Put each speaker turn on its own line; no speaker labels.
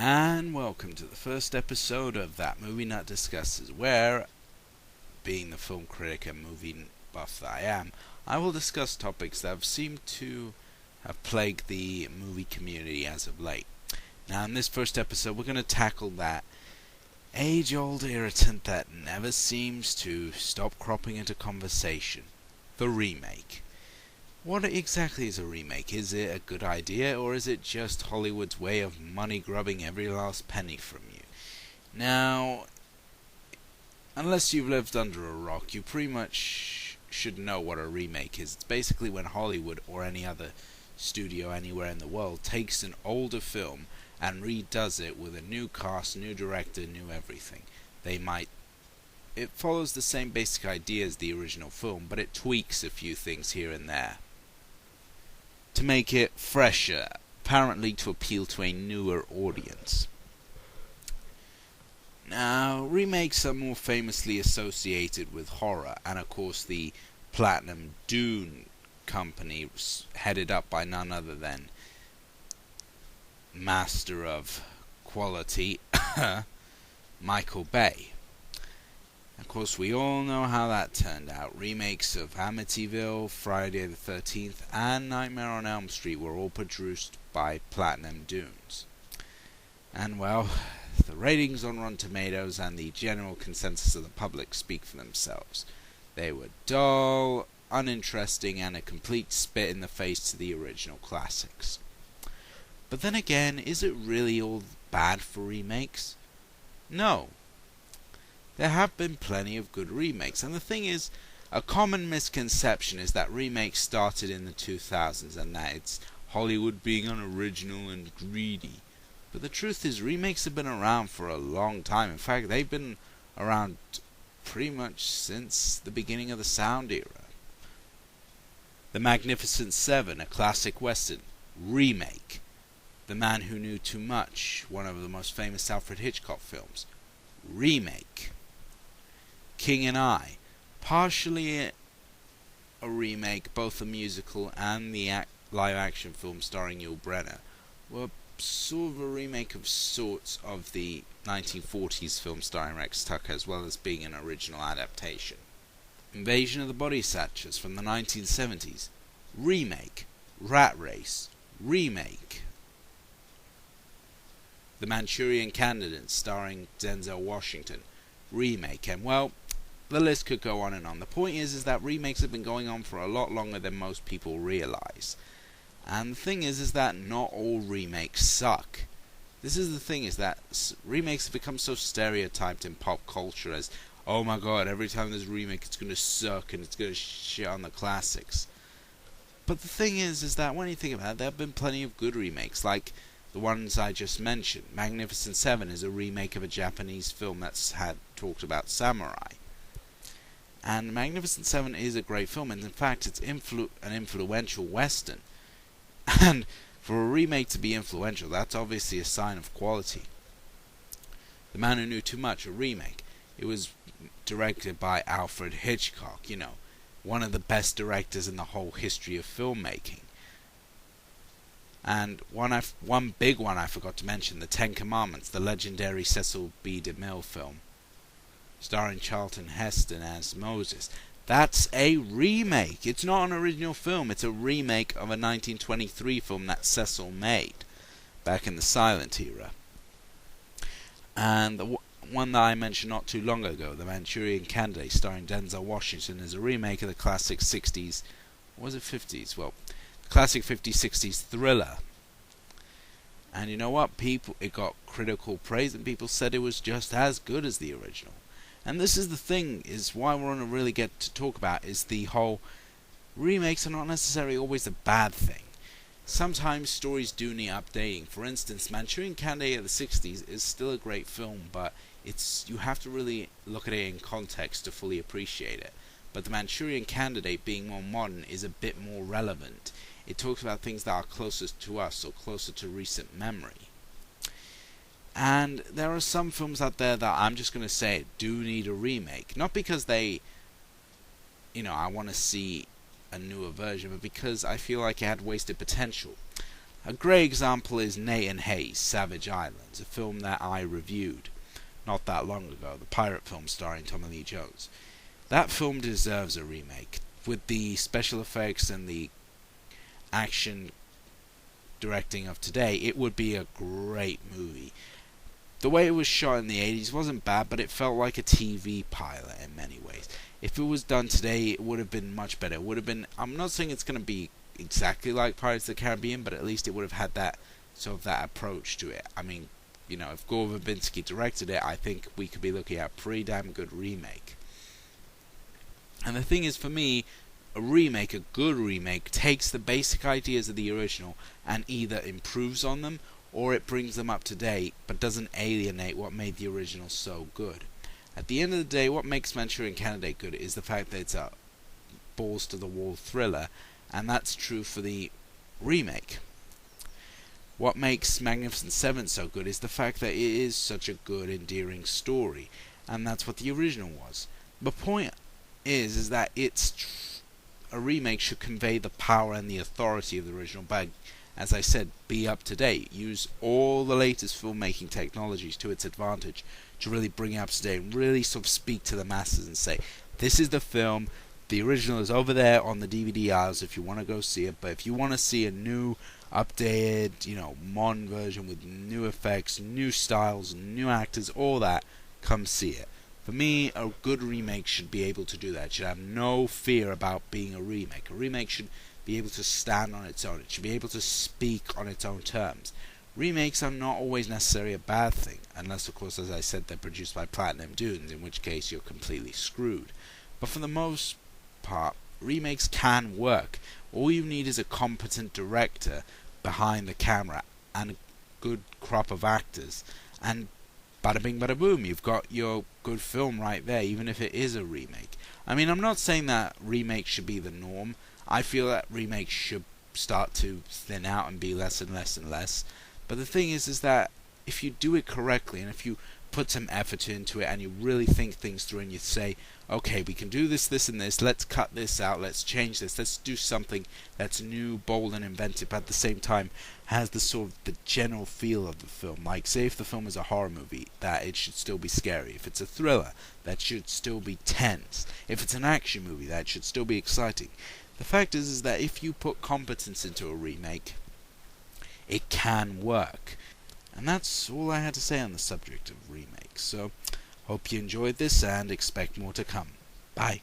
And welcome to the first episode of That Movie Nut Discusses, where, being the film critic and movie buff that I am, I will discuss topics that have seemed to have plagued the movie community as of late. Now, in this first episode, we're going to tackle that age-old irritant that never seems to stop cropping into conversation: the remake. What exactly is a remake? Is it a good idea, or is it just Hollywood's way of money-grubbing every last penny from you? Now, unless you've lived under a rock, you pretty much should know what a remake is. It's basically when Hollywood, or any other studio anywhere in the world, takes an older film and redoes it with a new cast, new director, new everything. It follows the same basic idea as the original film, but it tweaks a few things here and there to make it fresher, apparently to appeal to a newer audience. Now, remakes are more famously associated with horror, and of course the Platinum Dune company, headed up by none other than master of quality, Michael Bay. Of course, we all know how that turned out. Remakes of Amityville, Friday the 13th, and Nightmare on Elm Street were all produced by Platinum Dunes. And well, the ratings on Rotten Tomatoes and the general consensus of the public speak for themselves. They were dull, uninteresting, and a complete spit in the face to the original classics. But then again, is it really all bad for remakes? No. There have been plenty of good remakes, and the thing is, a common misconception is that remakes started in the 2000s and that it's Hollywood being unoriginal and greedy. But the truth is, remakes have been around for a long time. In fact, they've been around pretty much since the beginning of the sound era. The Magnificent Seven, a classic western, remake. The Man Who Knew Too Much, one of the most famous Alfred Hitchcock films, remake. King and I, partially a remake, both the musical and the live-action film starring Yul Brynner, were sort of a remake of sorts of the 1940s film starring Rex Tucker, as well as being an original adaptation. Invasion of the Body Snatchers from the 1970s, remake. Rat Race, remake. The Manchurian Candidate starring Denzel Washington, remake. And well, the list could go on and on. The point is that remakes have been going on for a lot longer than most people realize. And the thing is that not all remakes suck. This is the thing, is that remakes have become so stereotyped in pop culture as, oh my god, every time there's a remake it's going to suck and it's going to shit on the classics. But the thing is that when you think about it, there have been plenty of good remakes, like the ones I just mentioned. Magnificent Seven is a remake of a Japanese film that's had talked about samurai. And Magnificent Seven is a great film, and in fact it's an influential western. And for a remake to be influential, that's obviously a sign of quality. The Man Who Knew Too Much, a remake. It was directed by Alfred Hitchcock, one of the best directors in the whole history of filmmaking. And one big one I forgot to mention, The Ten Commandments, the legendary Cecil B. DeMille film, starring Charlton Heston as Moses. That's a remake. It's not an original film. It's a remake of a 1923 film that Cecil made back in the silent era. And the one that I mentioned not too long ago, The Manchurian Candidate, starring Denzel Washington, is a remake of the classic 60s, or was it 50s? Well, classic 50s, 60s thriller. And you know what? It got critical praise, and people said it was just as good as the original. And this is the thing, is why we're going to really get to talk about, is the whole remakes are not necessarily always a bad thing. Sometimes stories do need updating. For instance, Manchurian Candidate of the 60s is still a great film, but you have to really look at it in context to fully appreciate it. But the Manchurian Candidate, being more modern, is a bit more relevant. It talks about things that are closest to us, or closer to recent memory. And there are some films out there that I'm just going to say do need a remake. Not because I want to see a newer version, but because I feel like it had wasted potential. A great example is Nathan Hayes' Savage Islands, a film that I reviewed not that long ago, the pirate film starring Tommy Lee Jones. That film deserves a remake. With the special effects and the action directing of today, it would be a great movie. The way it was shot in the 80s wasn't bad, but it felt like a TV pilot in many ways. If it was done today, it would have been much better. It would have been, I'm not saying it's going to be exactly like Pirates of the Caribbean, but at least it would have had that sort of that approach to it. I mean, you know, if Gore Verbinski directed it, I think we could be looking at a pretty damn good remake. And the thing is, for me, a remake, a good remake, takes the basic ideas of the original and either improves on them or it brings them up to date, but doesn't alienate what made the original so good. At the end of the day, what makes Manchurian Candidate good is the fact that it's a balls-to-the-wall thriller, and that's true for the remake. What makes Magnificent Seven so good is the fact that it is such a good, endearing story, and that's what the original was. The point is that a remake should convey the power and the authority of the original, but as I said, be up to date. Use all the latest filmmaking technologies to its advantage to really bring it up to date and really sort of speak to the masses and say, this is the film, the original is over there on the DVD aisles if you want to go see it, but if you want to see a new, updated, modern version with new effects, new styles, new actors, all that, come see it. For me, a good remake should be able to do that. It should have no fear about being a remake. A remake should be able to stand on its own. It should be able to speak on its own terms. Remakes are not always necessarily a bad thing, unless, of course, as I said, they're produced by Platinum Dunes, in which case you're completely screwed. But for the most part, remakes can work. All you need is a competent director behind the camera and a good crop of actors, and bada bing bada boom, you've got your good film right there, even if it is a remake. I mean, I'm not saying that remakes should be the norm. I feel that remakes should start to thin out and be less and less and less. But the thing is that if you do it correctly, and if you put some effort into it, and you really think things through, and you say, okay, we can do this, this, and this, let's cut this out, let's change this, let's do something that's new, bold, and inventive, but at the same time has the sort of the general feel of the film. Like, say if the film is a horror movie, that it should still be scary. If it's a thriller, that should still be tense. If it's an action movie, that should still be exciting. The fact is that if you put competence into a remake, it can work. And that's all I had to say on the subject of remakes. So, hope you enjoyed this and expect more to come. Bye.